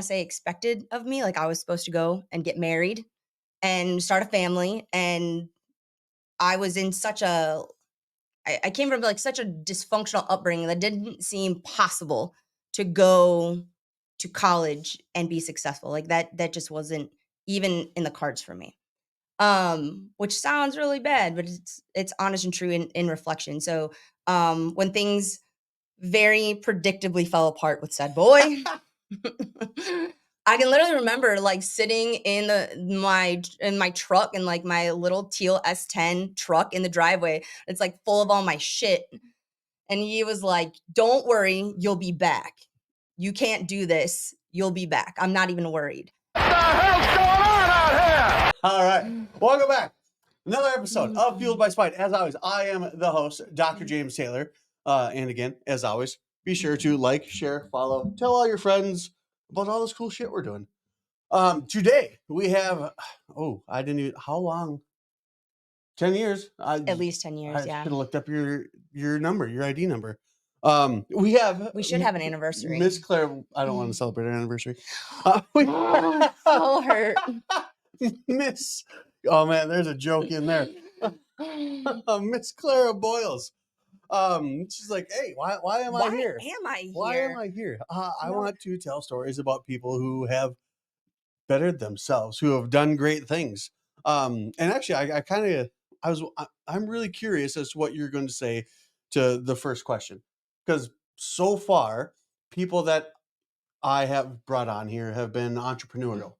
say expected of me. Like I was supposed to go and get married and start a family. And I was in such a, I came from like such a dysfunctional upbringing that didn't seem possible to go to college and be successful. Like that just wasn't even in the cards for me. Which sounds really bad, but it's honest and true in reflection. So when things very predictably fell apart with said boy. I can literally remember like sitting in my truck in like my little teal S10 truck in the driveway. It's like full of all my shit. And he was like, "Don't worry, you'll be back. You can't do this. You'll be back. I'm not even worried." What the hell's going on out here? All right, welcome back. Another episode of Fueled by Spite. As always, I am the host, Dr. James Taylor. And again, as always, be sure to like, share, follow, tell all your friends about all this cool shit we're doing. Today we have, how long? 10 years. At least 10 years, I yeah. should have looked up your number, your ID number. We should have an anniversary. Miss Clara, I don't want to celebrate our anniversary. So hurt. Miss, oh man, there's a joke in there. Miss Clara Boyles. She's like, "Hey, why am I here? Why am I here? I want to tell stories about people who have bettered themselves, who have done great things." And actually, I'm really curious as to what you're going to say to the first question, because so far, people that I have brought on here have been entrepreneurial.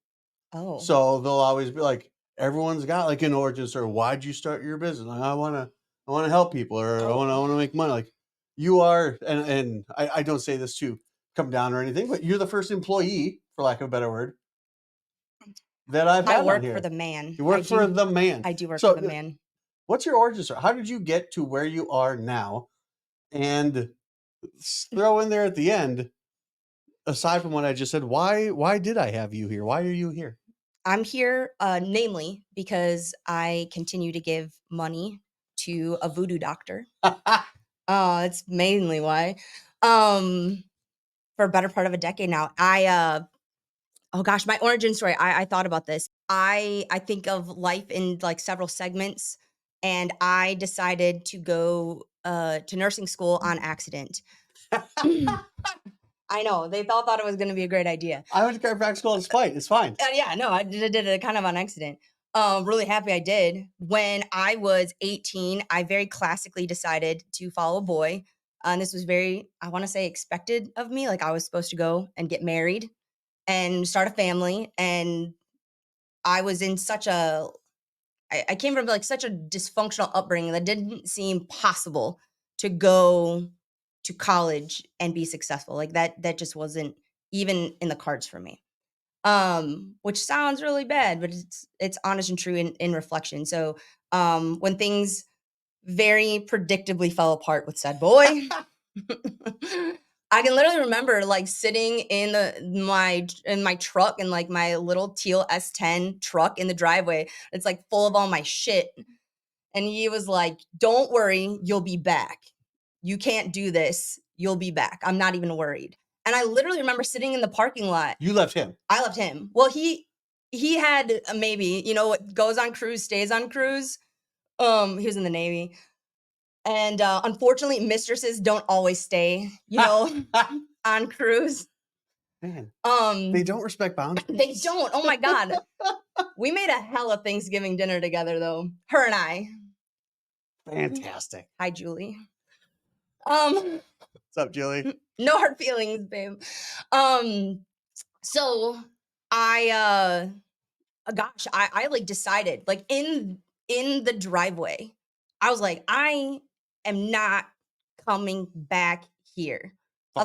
Oh. So they'll always be like, everyone's got like an origin story. Why'd you start your business? Like, I want to help people, or I want to make money. Like you are, and I don't say this to come down or anything, but you're the first employee, for lack of a better word, that I've had on here. I work for the man. You work for the man. I do work for the man. What's your origin story? How did you get to where you are now? And throw in there at the end, aside from what I just said, why did I have you here? Why are you here? I'm here, namely, because I continue to give money to a voodoo doctor. It's mainly why. For a better part of a decade now, oh gosh, my origin story. I thought about this. I think of life in like several segments, and I decided to go to nursing school on accident. I know they all thought it was going to be a great idea. I went to chiropractic school in spite. It's fine. Yeah, no, I did it kind of on accident. Really happy I did. When I was 18, I very classically decided to follow a boy. And this was very, I want to say, expected of me. Like I was supposed to go and get married and start a family. And I was in such a, I came from like such a dysfunctional upbringing that didn't seem possible to go to college and be successful. Like that just wasn't even in the cards for me. Which sounds really bad, but it's honest and true in reflection. So when things very predictably fell apart with said boy, I can literally remember like sitting in my truck in like my little teal S10 truck in the driveway. It's like full of all my shit. And he was like, "Don't worry, you'll be back. You can't do this. You'll be back. I'm not even worried." And I literally remember sitting in the parking lot. You left him. I left him. Well, he had maybe, what goes on cruise stays on cruise. He was in the Navy. And unfortunately, mistresses don't always stay, on cruise. Man, they don't respect boundaries. They don't. Oh my God. We made a hell of Thanksgiving dinner together, though. Her and I. Fantastic. Hi, Julie. What's up, Julie? No hard feelings, babe. So I like decided, like in the driveway, I was like, I am not coming back here. I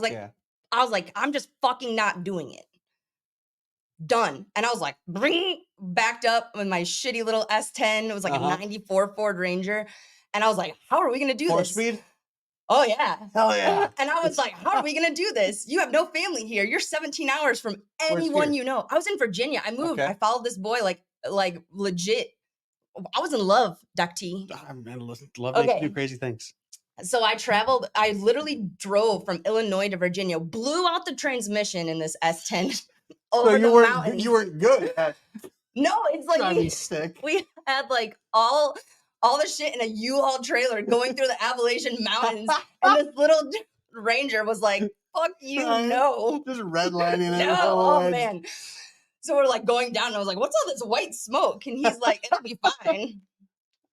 was like, I'm just fucking not doing it. Done. And I was like, backed up with my shitty little S10. It was like a 94 Ford Ranger. And I was like, how are we going to do this? 4-speed? Oh, yeah. Hell yeah. And I was like, how are we going to do this? You have no family here. You're 17 hours from anyone you know. I was in Virginia. I moved. Okay. I followed this boy like legit. I was in love, Duck T. Love makes you do crazy things. So I traveled. I literally drove from Illinois to Virginia, blew out the transmission in this S10 over the mountains. You weren't good at no, it's like driving stick. We had like all the shit in a U-Haul trailer going through the Appalachian Mountains, and this little ranger was like, "Fuck you, no." Just redlining it. No, oh man. So we're like going down, and I was like, "What's all this white smoke?" And he's like, "It'll be fine."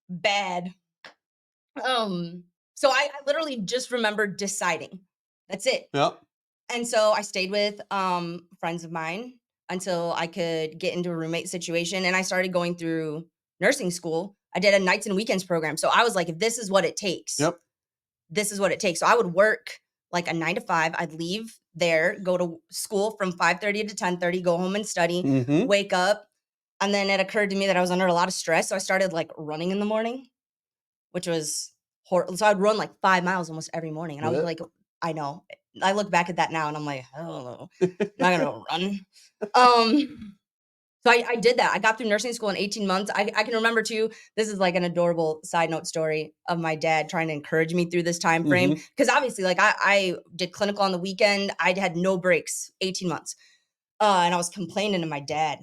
Bad. So I literally just remember deciding. That's it. Yep. And so I stayed with friends of mine until I could get into a roommate situation, and I started going through nursing school. I did a nights and weekends program. So I was like, if this is what it takes, Yep. this is what it takes. So I would work like a 9 to 5. I'd leave there, go to school from 5:30 to 10:30, go home and study, wake up. And then it occurred to me that I was under a lot of stress. So I started like running in the morning, which was horrible. So I'd run like 5 miles almost every morning. And I was like, I know. I look back at that now and I'm like, I don't know. I'm not gonna run. So I did that. I got through nursing school in 18 months. I can remember too, this is like an adorable side note story of my dad trying to encourage me through this time frame. Because obviously, like I did clinical on the weekend. I had no breaks, 18 months. And I was complaining to my dad.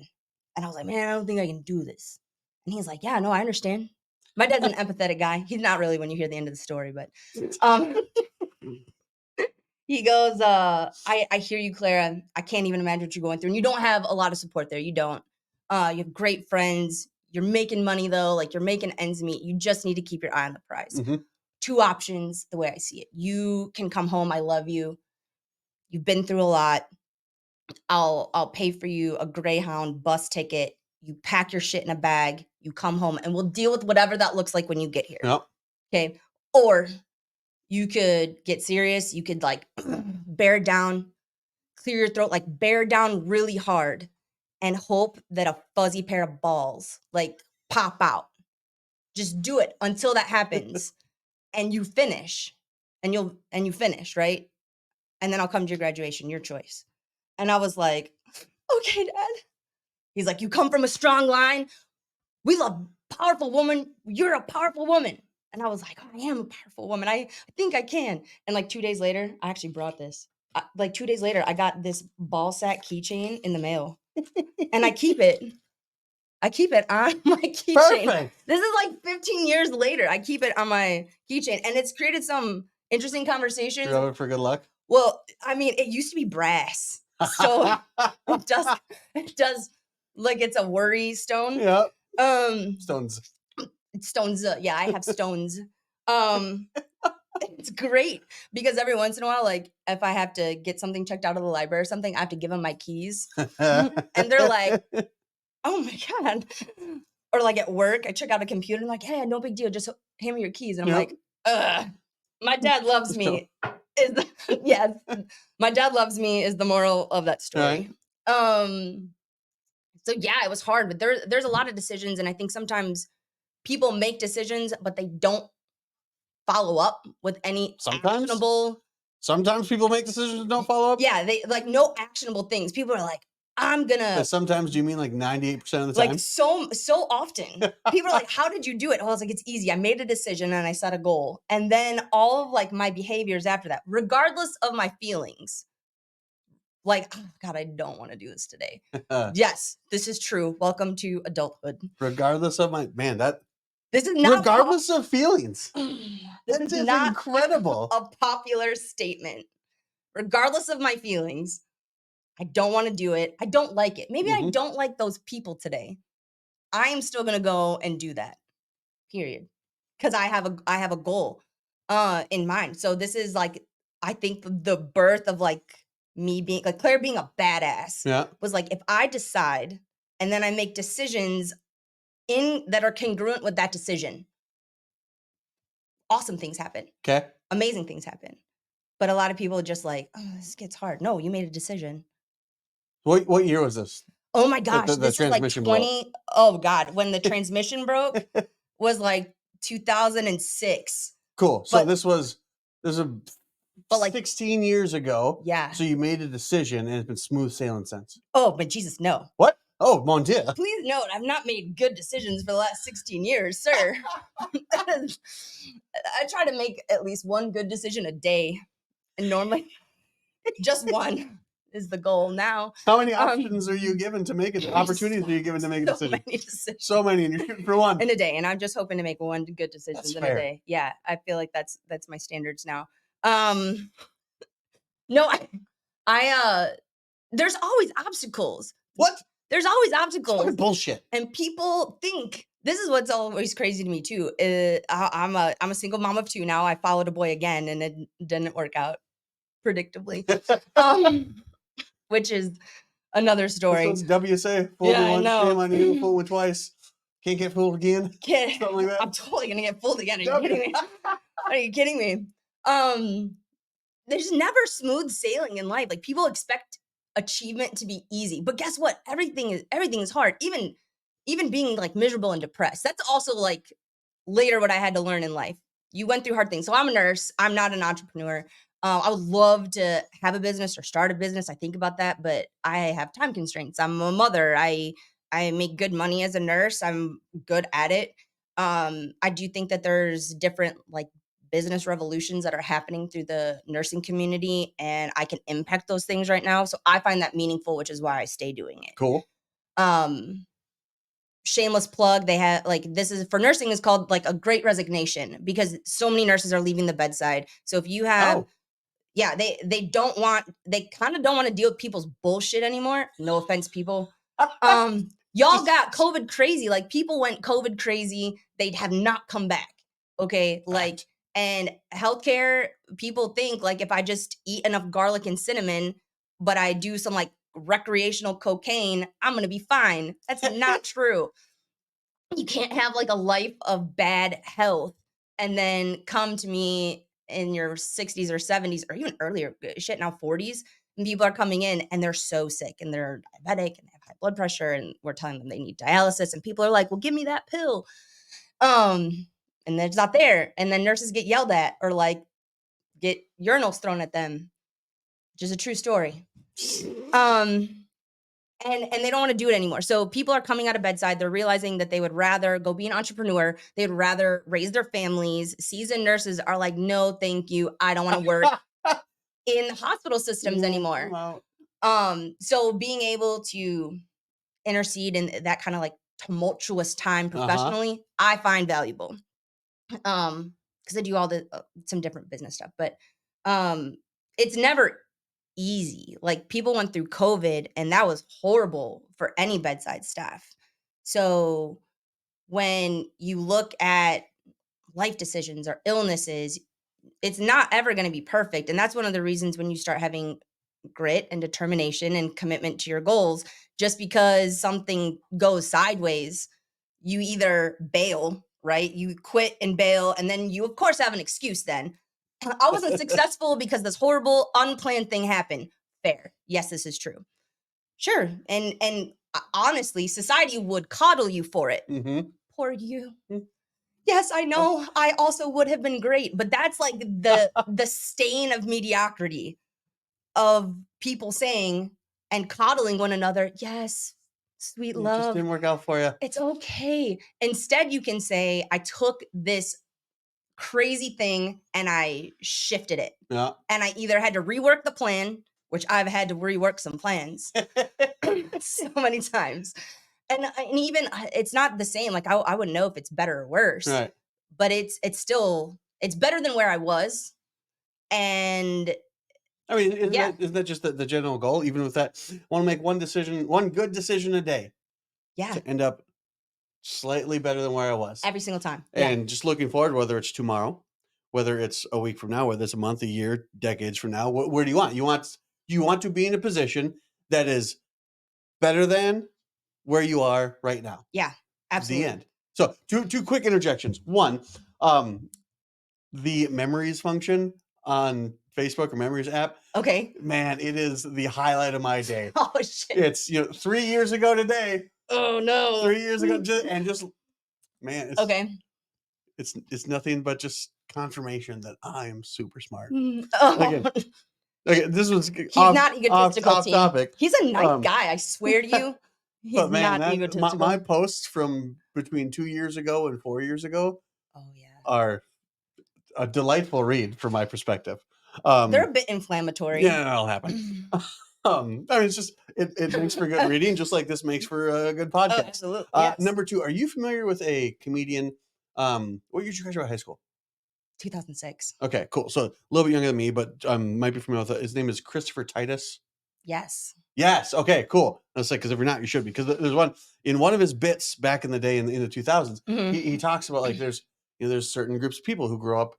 And I was like, man, I don't think I can do this. And he's like, yeah, no, I understand. My dad's an empathetic guy. He's not really when you hear the end of the story, but he goes, I hear you, Clara. I can't even imagine what you're going through. And you don't have a lot of support there. You don't. You have great friends. You're making money though. Like you're making ends meet. You just need to keep your eye on the prize. 2 options, the way I see it. You can come home. I love you. You've been through a lot. I'll pay for you a Greyhound bus ticket. You pack your shit in a bag. You come home and we'll deal with whatever that looks like when you get here. Yep. Okay. Or you could get serious. You could like bear down, clear your throat, like bear down really hard and hope that a fuzzy pair of balls like pop out. Just do it until that happens and you finish and you finish, right? And then I'll come to your graduation, your choice. And I was like, okay, Dad. He's like, you come from a strong line. We love powerful woman. You're a powerful woman. And I was like, oh, I am a powerful woman. I think I can. And like 2 days later, I actually brought this. Like 2 days later, I got this ball sack keychain in the mail. And I keep it. I keep it on my keychain. Perfect. This is like 15 years later. I keep it on my keychain. And it's created some interesting conversations. You have it for good luck? Well, I mean, it used to be brass. So it does like it's a worry stone. Yeah. Stones. Yeah, I have stones. It's great because every once in a while, like if I have to get something checked out of the library or something, I have to give them my keys. And they're like, oh my God. Or like at work, I check out a computer and like, hey, no big deal. Just hand me your keys. And I'm like, my dad loves me. Yes, my dad loves me is the moral of that story. Right. So yeah, it was hard, but there's a lot of decisions. And I think sometimes people make decisions, but they don't follow up with any actionable. Sometimes people make decisions and don't follow up. Yeah, they like no actionable things. People are like, I'm gonna. Sometimes do you mean like 98% of the time? Like so often. People are like, how did you do it? Oh, I was like, it's easy. I made a decision and I set a goal. And then all of like my behaviors after that, regardless of my feelings, like, oh God, I don't want to do this today. Yes, this is true. Welcome to adulthood. Regardless of this is not regardless of feelings. That is not incredible. A popular statement. Regardless of my feelings, I don't want to do it. I don't like it. Maybe I don't like those people today. I am still gonna go and do that. Period. Because I have a goal in mind. So this is like, I think the birth of like me being like Claire being a badass was like, if I decide and then I make decisions that are congruent with that decision, awesome things happen. Okay. Amazing things happen. But a lot of people are just like, oh, this gets hard. No, you made a decision. What year was this? Oh my gosh, this is like 20. Oh God, when the transmission broke was like 2006. Cool. So this was like 16 years ago. Yeah. So you made a decision and it's been smooth sailing since. Oh, but Jesus, no. What? Oh, mon Dieu. Please note, I've not made good decisions for the last 16 years, sir. I try to make at least one good decision a day. And normally, just one is the goal now. How many options are you given to make it? Opportunities are you given to make a decision? So many, and you're shooting for one in a day. And I'm just hoping to make one good decision in a day. Yeah, I feel like that's my standards now. No, I there's always obstacles. What? There's always obstacles. It's bullshit. And people think this is what's always crazy to me too. I'm a single mom of 2 now. I followed a boy again, and it didn't work out, predictably. Which is another story. This one's WSA. Fooled me once, shame on you. Fooled me twice. Can't get fooled again. Something like that. I'm totally gonna get fooled again. Are you kidding me? Are you kidding me? There's never smooth sailing in life. Like, people expect achievement to be easy, but guess what? Everything is hard. Even being like miserable and depressed. That's also like later what I had to learn in life. You went through hard things. So I'm a nurse. I'm not an entrepreneur. I would love to have a business or start a business. I think about that, but I have time constraints. I'm a mother. I make good money as a nurse. I'm good at it. I do think that there's different like business revolutions that are happening through the nursing community, and I can impact those things right now. So I find that meaningful, which is why I stay doing it. Cool. Shameless plug. They have like, this is for nursing is called like a great resignation, because so many nurses are leaving the bedside. So if you have, yeah, they kind of don't want to deal with people's bullshit anymore. No offense, people. Y'all got COVID crazy. Like, people went COVID crazy. They'd have not come back. Okay. Like, and healthcare, people think like, if I just eat enough garlic and cinnamon, but I do some like recreational cocaine, I'm going to be fine. That's not true. You can't have like a life of bad health and then come to me in your 60s or 70s or even earlier, shit, now 40s, and people are coming in and they're so sick and they're diabetic and they have high blood pressure, and we're telling them they need dialysis, and people are like, well, give me that pill. And it's not there. And then nurses get yelled at or like get urinals thrown at them, which is a true story. And they don't want to do it anymore. So people are coming out of bedside. They're realizing that they would rather go be an entrepreneur. They'd rather raise their families. Seasoned nurses are like, no, thank you. I don't want to work in hospital systems anymore. So being able to intercede in that kind of like tumultuous time professionally, I find valuable. Because I do all the some different business stuff, but it's never easy. Like, people went through COVID, and that was horrible for any bedside staff. So when you look at life decisions or illnesses, it's not ever going to be perfect. And that's one of the reasons when you start having grit and determination and commitment to your goals, just because something goes sideways, you either bail, right? You quit and bail, and then you of course have an excuse then. I wasn't successful because this horrible unplanned thing happened. Fair. Yes, this is true. Sure. And honestly, society would coddle you for it. Poor you. Yes, I know. I also would have been great, but that's like the stain of mediocrity of people saying and coddling one another. Yes, sweet love. It just didn't work out for you. It's okay. Instead, you can say, I took this crazy thing and I shifted it. Yeah. And I either had to rework the plan, which I've had to rework some plans so many times. And even it's not the same. Like, I wouldn't know if it's better or worse. Right. But it's still, it's better than where I was. And I mean, isn't that just the general goal? Even with that, I want to make one good decision a day. Yeah. To end up slightly better than where I was. Every single time. And just looking forward, whether it's tomorrow, whether it's a week from now, whether it's a month, a year, decades from now, where do you want? You want to be in a position that is better than where you are right now. Yeah, absolutely. The end. So two quick interjections. One, the memories function on Facebook or Memories app. Okay. Man, it is the highlight of my day. Oh shit. It's 3 years ago today. Oh no. 3 years ago, man. It's, okay. It's nothing but just confirmation that I am super smart. Oh. Okay, this was not egotistical. Off topic. He's a nice guy, I swear to you. He's but man, not egotistical. My posts from between 2 years ago and 4 years ago are a delightful read from my perspective. They're a bit inflammatory. Yeah, that'll happen. it's just it makes for good reading, just like this makes for a good Oh, podcast. absolutely. Yes. Number 2, are you familiar with a comedian? What year did you graduate high school? 2006. Okay, cool. So a little bit younger than me, but might be familiar with it. His name is Christopher Titus. Yes. Yes. Okay. Cool. I was like, because if you're not, you should be. Because there's one of his bits back in the day in the 2000s. He talks about like there's certain groups of people who grow up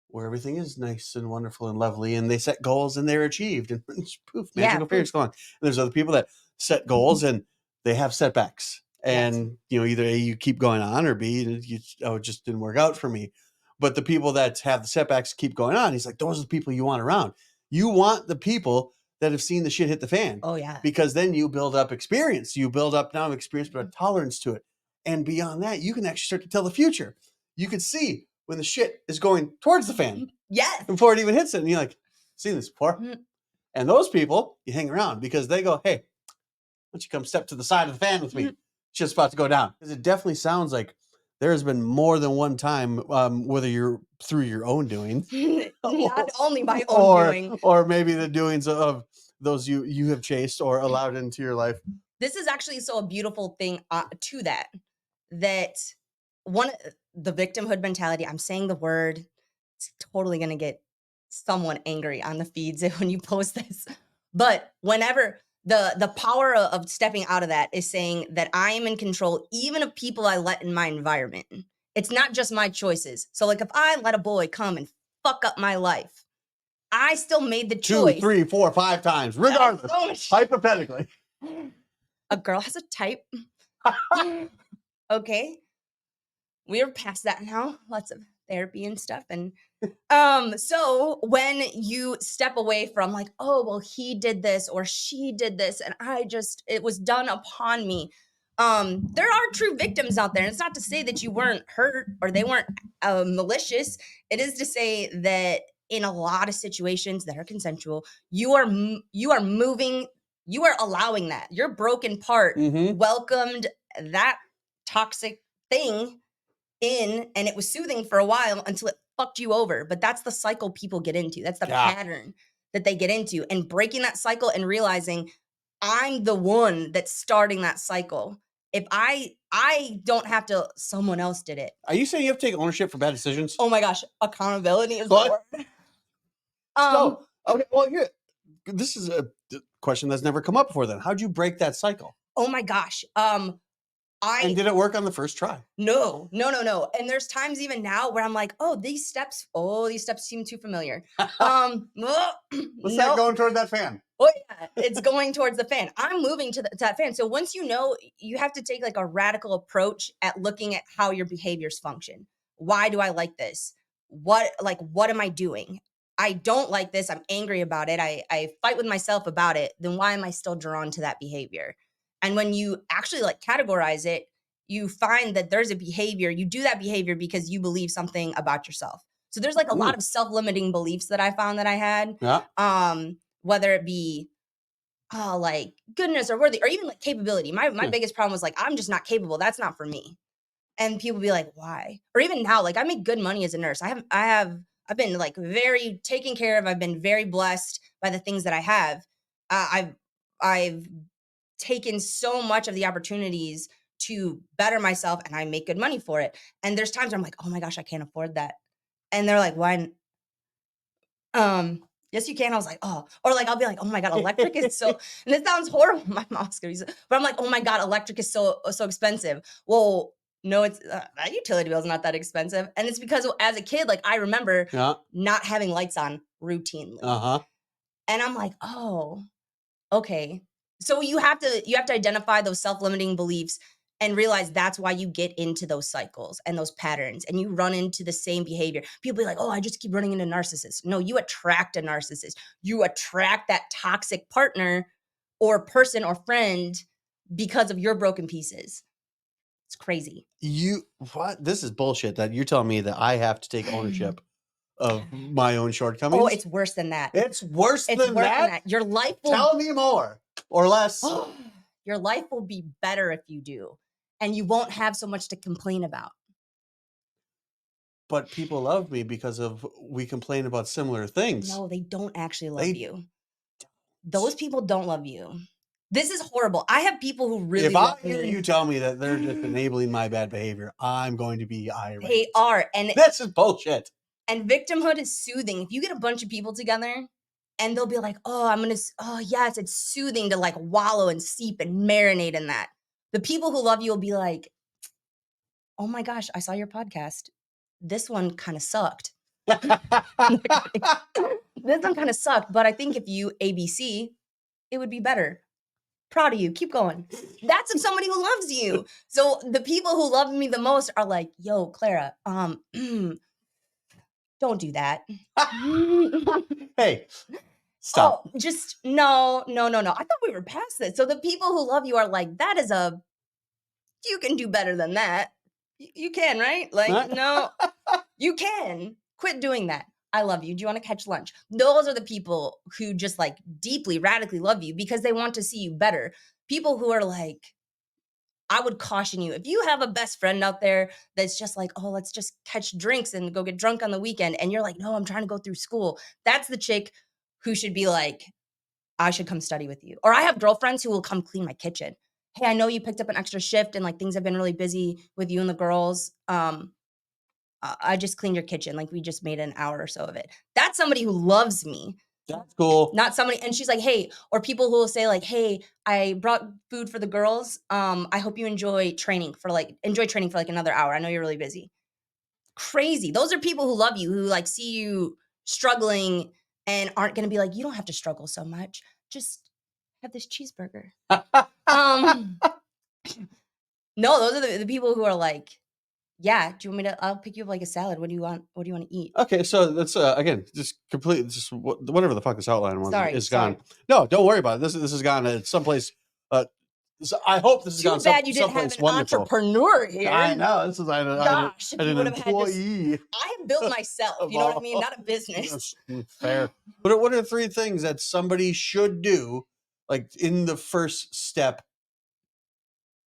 where everything is nice and wonderful and lovely, and they set goals and they're achieved, and poof, magical fairies go on. And there's other people that set goals and they have setbacks, and either A, you keep going on, or B, it just didn't work out for me. But the people that have the setbacks keep going on. He's like, those are the people you want around. You want the people that have seen the shit hit the fan. Oh yeah. Because then you build up experience. You build up not experience, but a tolerance to it. And beyond that, you can actually start to tell the future. You can see when the shit is going towards the fan. Yes. Before it even hits it. And you're like, seen this before? And those people, you hang around because they go, hey, why don't you come step to the side of the fan with me? It's just about to go down. Because it definitely sounds like there has been more than one time, whether you're through your own doing, not only my own doing, or maybe the doings of those you have chased or allowed into your life. This is actually so a beautiful thing to that one, the victimhood mentality. I'm saying the word. It's totally gonna get someone angry on the feeds when you post this. But whenever the power of stepping out of that is saying that I am in control, even of people I let in my environment. It's not just my choices. So like if I let a boy come and fuck up my life, I still made the choice. 2, 3, 4, 5 times, regardless. Hypothetically. A girl has a type. Okay. We're past that now. Lots of therapy and stuff. And so when you step away from like, oh, well, he did this or she did this, and it was done upon me. There are true victims out there. And it's not to say that you weren't hurt or they weren't malicious. It is to say that in a lot of situations that are consensual, you are moving, you are allowing that. Your broken part welcomed that toxic thing in, and it was soothing for a while until it fucked you over. But that's the cycle people get into. That's the pattern that they get into, and breaking that cycle and realizing I'm the one that's starting that cycle. If I don't have to, someone else did it. Are you saying you have to take ownership for bad decisions? Oh my gosh, accountability is the word. Okay, well, this is a question that's never come up before then. How'd you break that cycle? Oh my gosh. And did it work on the first try? No. And there's times even now where I'm like, these steps seem too familiar. What's that going toward that fan? Oh yeah, it's going towards the fan. I'm moving to that fan. So once you know, you have to take like a radical approach at looking at how your behaviors function. Why do I like this? What am I doing? I don't like this. I'm angry about it. I fight with myself about it. Then why am I still drawn to that behavior? And when you actually like categorize it, you find that there's a behavior. You do that behavior because you believe something about yourself. So there's like a lot of self-limiting beliefs that I found that I had. Yeah. Whether it be like goodness or worthy or even like capability. My biggest problem was like, I'm just not capable. That's not for me. And people be like, why? Or even now, like I make good money as a nurse. I've been like very taken care of. I've been very blessed by the things that I have. I've taken so much of the opportunities to better myself, and I make good money for it. And there's times where I'm like, oh my gosh, I can't afford that. And they're like, why? Yes, you can. I was like, oh, or like, I'll be like, oh my God, electric is so, and it sounds horrible. My mom's gonna use it, but I'm like, oh my God, electric is so expensive. Well, no, it's that utility bill is not that expensive. And it's because as a kid, like I remember not having lights on routinely. And I'm like, oh, okay. So you have to identify those self-limiting beliefs and realize that's why you get into those cycles and those patterns and you run into the same behavior. People be like, oh, I just keep running into narcissists. No, you attract a narcissist. You attract that toxic partner or person or friend because of your broken pieces. It's crazy. What? This is bullshit that you're telling me that I have to take ownership of my own shortcomings. Oh, it's worse than that. It's worse than that? Your life will... Tell me more or less. Your life will be better if you do. And you won't have so much to complain about. But people love me because we complain about similar things. No, they don't actually love you. Those people don't love you. This is horrible. I have people who really If I love hear me. you tell me that they're just enabling my bad behavior, I'm going to be irate. They are. And this is bullshit. And victimhood is soothing. If you get a bunch of people together and they'll be like, oh, yes, it's soothing to like wallow and seep and marinate in that. The people who love you will be like, oh my gosh, I saw your podcast. This one kind of sucked. This one kind of sucked, but I think if you ABC, it would be better. Proud of you. Keep going. That's of somebody who loves you. So the people who love me the most are like, yo, Clara, don't do that. Hey, stop. Oh, just no. I thought we were past this. So the people who love you are like, you can do better than that. You can, right? Like, no, you can. Quit doing that. I love you. Do you want to catch lunch? Those are the people who just like deeply, radically love you because they want to see you better. People who are like, I would caution you, if you have a best friend out there that's just like, oh, let's just catch drinks and go get drunk on the weekend. And you're like, no, I'm trying to go through school. That's the chick who should be like, I should come study with you. Or I have girlfriends who will come clean my kitchen. Hey, I know you picked up an extra shift and like things have been really busy with you and the girls. I just cleaned your kitchen. Like we just made an hour or so of it. That's somebody who loves me. That's cool. Not somebody, and she's like, hey, or people who will say like, hey, I brought food for the girls. I hope you enjoy training for like another hour. I know you're really busy. Crazy. Those are people who love you, who like see you struggling and aren't going to be like, you don't have to struggle so much. Just have this cheeseburger. No, those are the people who are like, yeah, do you want me to, I'll pick you up like a salad. What do you want to eat? Okay, so that's again just completely just whatever the fuck this outline was is Sorry. gone. No, don't worry about it. This is gone at someplace. I hope this is gone. Too bad you didn't have an entrepreneur here. I know this is an employee. I have built myself. You know what I mean? Not a business. Fair. But what are 3 things that somebody should do, like in the first step,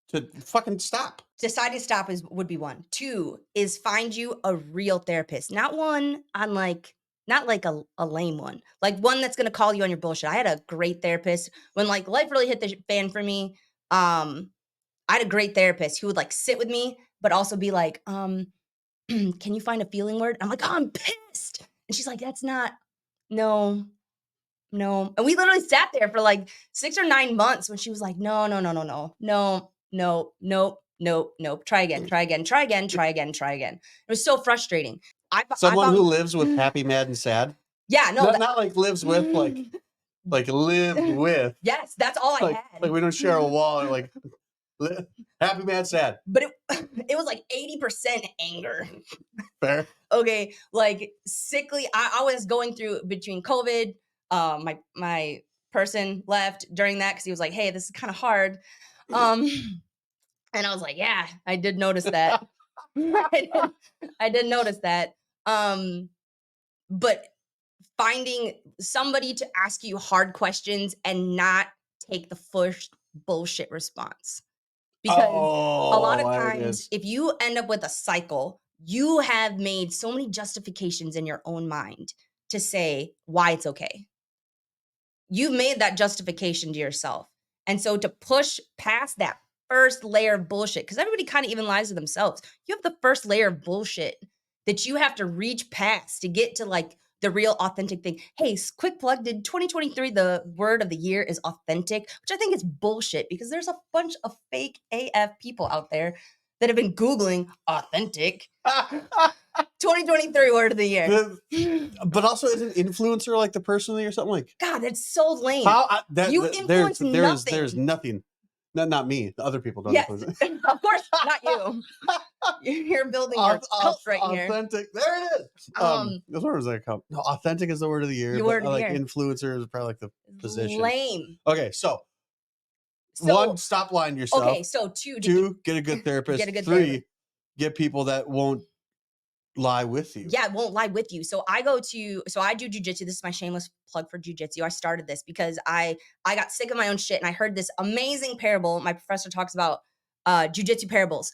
to fucking stop? Decide to stop would be 1. 2 is find you a real therapist, not one on like, not like a lame one, like one that's gonna call you on your bullshit. I had a great therapist when like life really hit the fan for me. I had a great therapist who would like sit with me, but also be like, can you find a feeling word? I'm like, oh, I'm pissed. And she's like, that's not, no. And we literally sat there for like 6 or 9 months when she was like, no. Try again. It was so frustrating. Someone who lives with happy, mad, and sad. Yeah, no. Not like lives with, like live with. Yes, that's all I had. Like we don't share a wall. Like happy, mad, sad. But it was like 80% anger. Fair. Okay, like sickly. I was going through between COVID. My person left during that because he was like, hey, this is kind of hard. And I was like, yeah, I did notice that. I did notice that. But finding somebody to ask you hard questions and not take the first bullshit response. Because a lot of times, if you end up with a cycle, you have made so many justifications in your own mind to say why it's okay. You've made that justification to yourself. And so to push past that first layer of bullshit, because everybody kind of even lies to themselves, you have the first layer of bullshit that you have to reach past to get to like the real authentic thing. Hey, quick plug, did 2023, the word of the year is authentic, which I think is bullshit because there's a bunch of fake AF people out there that have been Googling authentic. 2023 word of the year. But also isn't influencer like the personally or something like? God, that's so lame. You influence nothing. There's nothing. Not me. The other people don't influence it. Of course, not you. You're building your cult right here. Authentic. There it is. What was that called? No, authentic is the word of the year. Influencer is probably like the position. Lame. Okay, so 1, stop lying to yourself. Okay, so 2, get a good therapist. 3, get people that won't lie with you. Yeah, it won't lie with you. So I do jujitsu. This is my shameless plug for jujitsu. I started this because I got sick of my own shit and I heard this amazing parable. My professor talks about jujitsu parables.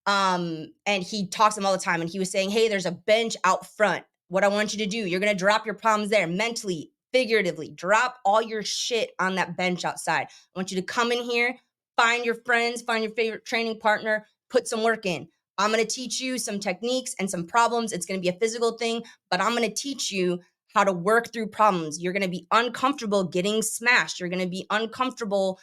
And he talks them all the time. And he was saying, hey, there's a bench out front. What I want you to do, you're going to drop your problems there mentally, figuratively. Drop all your shit on that bench outside. I want you to come in here, find your friends, find your favorite training partner, put some work in. I'm going to teach you some techniques and some problems. It's going to be a physical thing, but I'm going to teach you how to work through problems. You're going to be uncomfortable getting smashed. You're going to be uncomfortable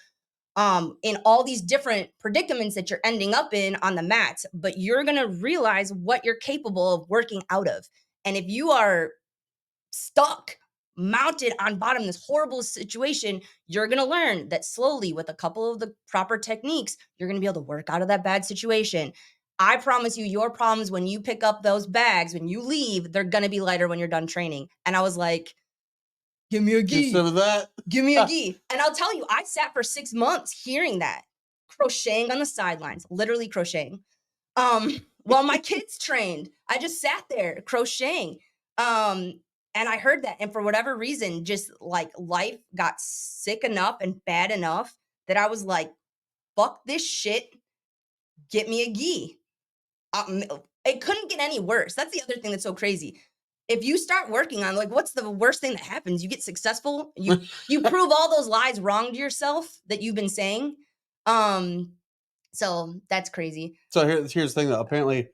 in all these different predicaments that you're ending up in on the mats, but you're going to realize what you're capable of working out of. And if you are stuck, mounted on bottom, this horrible situation, you're going to learn that slowly with a couple of the proper techniques, you're going to be able to work out of that bad situation. I promise you, your problems when you pick up those bags, when you leave, they're going to be lighter when you're done training. And I was like, give me a gi. Give some of that. Give me a gi. And I'll tell you, I sat for 6 months hearing that, crocheting on the sidelines, literally crocheting. While my kids trained, I just sat there crocheting. And I heard that. And for whatever reason, just like life got sick enough and bad enough that I was like, fuck this shit. Get me a gi. It couldn't get any worse. That's the other thing that's so crazy. If you start working on, like, what's the worst thing that happens? You get successful. You prove all those lies wrong to yourself that you've been saying. So that's crazy. So here's the thing, though. Apparently,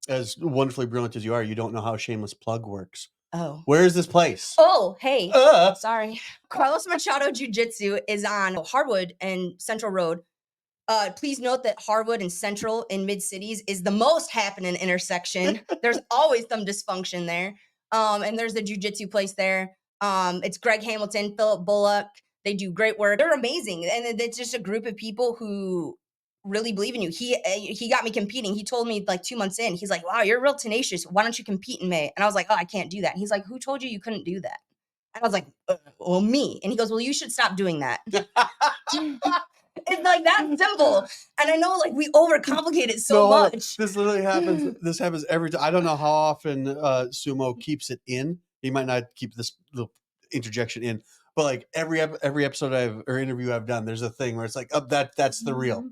as wonderfully brilliant as you are, you don't know how Shameless Plug works. Oh. Where is this place? Oh, hey. Sorry. Carlos Machado Jiu-Jitsu is on Harwood and Central Road. Please note that Harwood and Central in mid-cities is the most happening intersection. There's always some dysfunction there. And there's a jiu-jitsu place there. It's Greg Hamilton, Philip Bullock. They do great work. They're amazing. And it's just a group of people who really believe in you. He got me competing. He told me like 2 months in, he's like, wow, you're real tenacious. Why don't you compete in May? And I was like, oh, I can't do that. And he's like, who told you couldn't do that? And I was like, well, me. And he goes, well, you should stop doing that. It's like that simple. And I know like we overcomplicate it so much. This literally happens. This happens every time. I don't know how often Sumo keeps it in. He might not keep this little interjection in, but like every episode or interview I've done, there's a thing where it's like, oh, that's the real.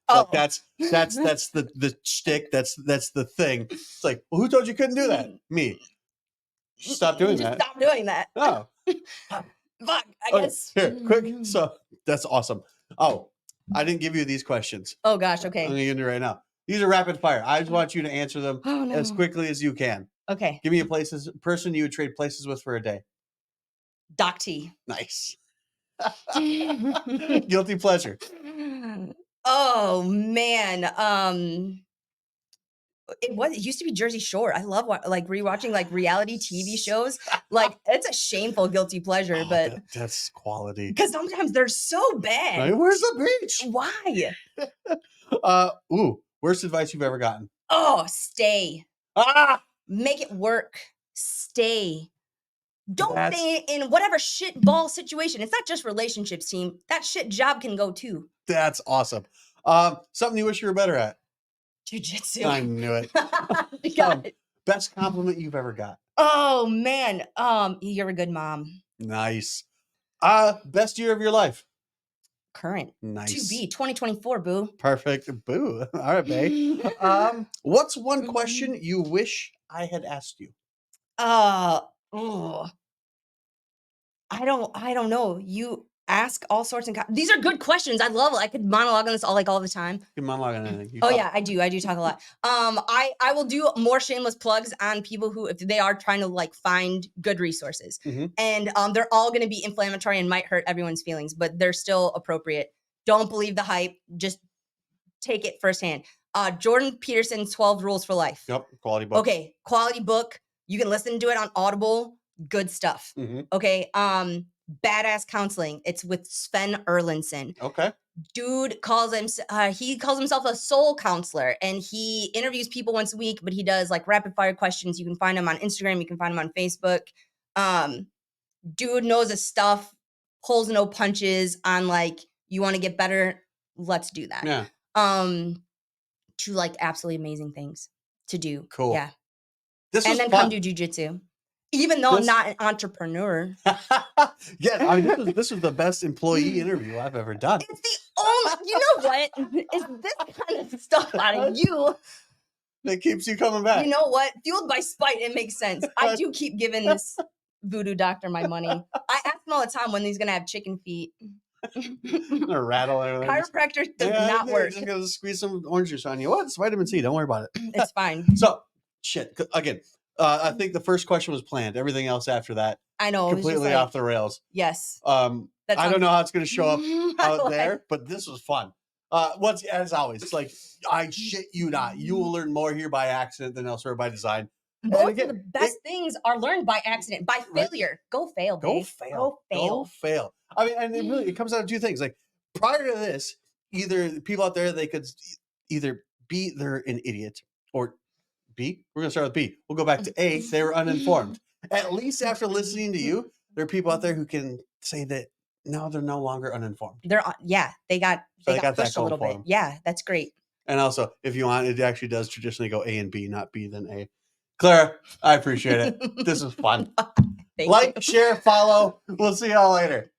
Like that's the shtick. That's the thing. It's like, well, who told you couldn't do that? Me. Stop doing that. Stop doing that. Oh. Fuck, I guess. Here, quick. So that's awesome. Oh, I didn't give you these questions. Oh gosh, okay. I'm gonna get into it right now. These are rapid fire. I just want you to answer them as quickly as you can. Okay. Give me a person you would trade places with for a day. Doc T. Nice. Guilty pleasure. Oh man. It used to be Jersey Shore. I love like rewatching like reality TV shows. Like it's a shameful guilty pleasure, but that's quality. Because sometimes they're so bad. Right, where's the beach? Why? Worst advice you've ever gotten? Oh, stay. Make it work. Stay. Don't stay in whatever shit ball situation. It's not just relationships, team. That shit job can go too. That's awesome. Something you wish you were better at? Jiu-jitsu. I knew it. Got it. Best compliment you've ever got? Oh man, you're a good mom. Nice. Best year of your life? Current. Nice. 2024, boo. Perfect. Boo. All right, babe. What's one question you wish I had asked you? I don't know. You ask all sorts of these are good questions. I love it. I could monologue on this all the time. You can monologue on anything. Yeah, I do talk a lot. I will do more shameless plugs on people who, if they are trying to like find good resources, and they're all going to be inflammatory and might hurt everyone's feelings, but they're still appropriate. Don't believe the hype. Just take it firsthand. Jordan Peterson's 12 Rules for Life. Yep, quality book. Okay, quality book. You can listen to it on Audible. Good stuff. Okay. Badass Counseling. It's with Sven Erlandson. Okay. Dude calls himself a soul counselor, and he interviews people once a week, but he does like rapid fire questions. You can find him on Instagram. You can find him on Facebook. Dude knows his stuff, pulls no punches on like, you want to get better? Let's do that. Yeah. Two like absolutely amazing things to do. Cool. Yeah. And then come do jujitsu. Even though I'm not an entrepreneur. Yeah, I mean, this was the best employee interview I've ever done. It's the only, you know what? It's this kind of stuff out of you that keeps you coming back. You know what? Fueled by spite, it makes sense. I do keep giving this voodoo doctor my money. I ask him all the time when he's gonna have chicken feet. A rattle and everything. Chiropractor does not work. Just gonna squeeze some orange juice on you. What? It's vitamin C. Don't worry about it. It's fine. So, shit. Again, I think the first question was planned. Everything else after that, I know, completely like, off the rails. Yes. I don't know how it's gonna show up out there, but this was fun. Once, as always, it's like, I shit you not. You will learn more here by accident than elsewhere by design. Most of the best things are learned by accident, by failure. Right? Go fail, babe. Go fail. Go fail. I mean, and it comes down to two things. Like, prior to this, either people out there, they could either B, they're an idiot, or B, we're going to start with B. We'll go back to A, they were uninformed. At least after listening to you, there are people out there who can say that no, they're no longer uninformed. They got pushed a little bit. Yeah, that's great. And also, if you want, it actually does traditionally go A and B, not B then A. Clara, I appreciate it. This is fun. Like, share, follow. We'll see y'all later.